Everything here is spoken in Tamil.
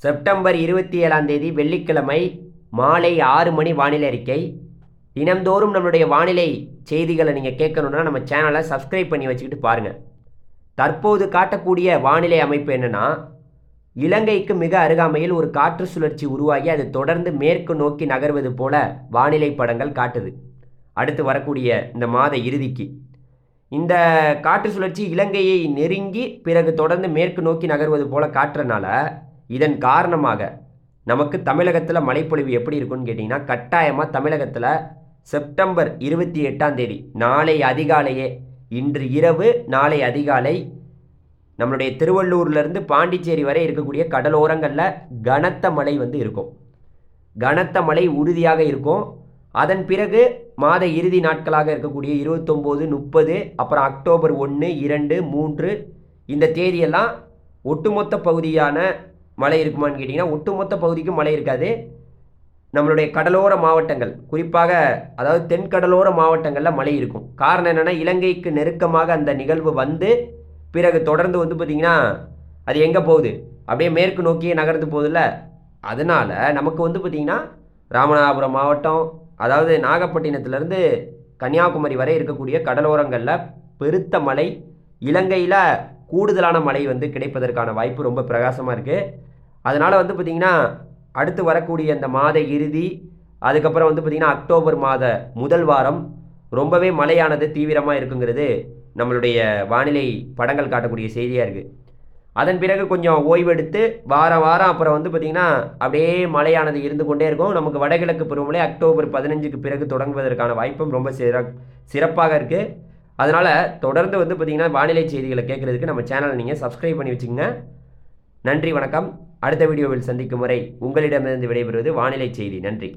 செப்டம்பர் 27ஆம் தேதி வெள்ளிக்கிழமை மாலை 6 மணி வானிலை அறிக்கை. தினம்தோறும் நம்மளுடைய வானிலை செய்திகளை நீங்கள் கேட்கணுன்னா நம்ம சேனலை சப்ஸ்கிரைப் பண்ணி வச்சுக்கிட்டு பாருங்கள். தற்போது காட்டக்கூடிய வானிலை அமைப்பு என்னென்னா, இலங்கைக்கு மிக அருகாமையில் ஒரு காற்று சுழற்சி உருவாகி அது தொடர்ந்து மேற்கு நோக்கி நகர்வது போல வானிலை படங்கள் காட்டுது. அடுத்து வரக்கூடிய இந்த மாத இறுதிக்கு இந்த காற்று சுழற்சி இலங்கையை நெருங்கி பிறகு தொடர்ந்து மேற்கு நோக்கி நகர்வது போல காட்டுறனால இதன் காரணமாக நமக்கு தமிழகத்தில் மழைப்பொழிவு எப்படி இருக்குன்னு கேட்டிங்கன்னா, கட்டாயமாக தமிழகத்தில் செப்டம்பர் 28ஆம் தேதி நாளை அதிகாலையே, இன்று இரவு நாளை அதிகாலை நம்மளுடைய திருவள்ளூர்லேருந்து பாண்டிச்சேரி வரை இருக்கக்கூடிய கடலோரங்களில் கனத்த மழை இருக்கும். கனத்த மழை உறுதியாக இருக்கும். அதன் பிறகு மாத இறுதி நாட்களாக இருக்கக்கூடிய 29, 30, அப்புறம் அக்டோபர் 1, 2, 3 இந்த தேதியெல்லாம் ஒட்டுமொத்த பகுதியான மழை இருக்குமான்னு கேட்டிங்கன்னா, ஒட்டுமொத்த பகுதிக்கும் மழை இருக்காது. நம்மளுடைய கடலோர மாவட்டங்கள், குறிப்பாக அதாவது தென்கடலோர மாவட்டங்களில் மழை இருக்கும். காரணம் என்னென்னா, இலங்கைக்கு நெருக்கமாக அந்த நிகழ்வு வந்து பிறகு தொடர்ந்து பார்த்திங்கன்னா அது எங்கே போகுது, அப்படியே மேற்கு நோக்கியே நகர்ந்து போகுதுல்ல. அதனால் நமக்கு பார்த்திங்கன்னா ராமநாதபுரம் மாவட்டம், அதாவது நாகப்பட்டினத்திலேருந்து கன்னியாகுமரி வரை இருக்கக்கூடிய கடலோரங்களில் பெருத்த மழை, இலங்கையில் கூடுதலான மழை கிடைப்பதற்கான வாய்ப்பு ரொம்ப பிரகாசமாக இருக்குது. அதனால் பார்த்திங்கன்னா அடுத்து வரக்கூடிய அந்த மாத இறுதி, அதுக்கப்புறம் பார்த்திங்கன்னா அக்டோபர் மாத முதல் வாரம் ரொம்பவே மழையானது தீவிரமாக இருக்குங்கிறது நம்மளுடைய வானிலை படங்கள் காட்டக்கூடிய செய்தியாக இருக்குது. அதன் பிறகு கொஞ்சம் ஓய்வெடுத்து வாரம் அப்புறம் பார்த்திங்கன்னா அப்படியே மழையானது இருந்து கொண்டே இருக்கும். நமக்கு வடகிழக்கு பருவமழை அக்டோபர் 15க்கு பிறகு தொடங்குவதற்கான வாய்ப்பும் ரொம்ப சிறப்பாக இருக்குது. அதனால் தொடர்ந்து பார்த்திங்கன்னா வானிலை செய்திகளை கேட்குறதுக்கு நம்ம சேனலை நீங்கள் சப்ஸ்கிரைப் பண்ணி வச்சுக்கோங்க. நன்றி, வணக்கம். அடுத்த வீடியோவில் சந்திக்கும் வரை உங்களிடமிருந்து விடைபெறுவது வானிலை செய்தி. நன்றி.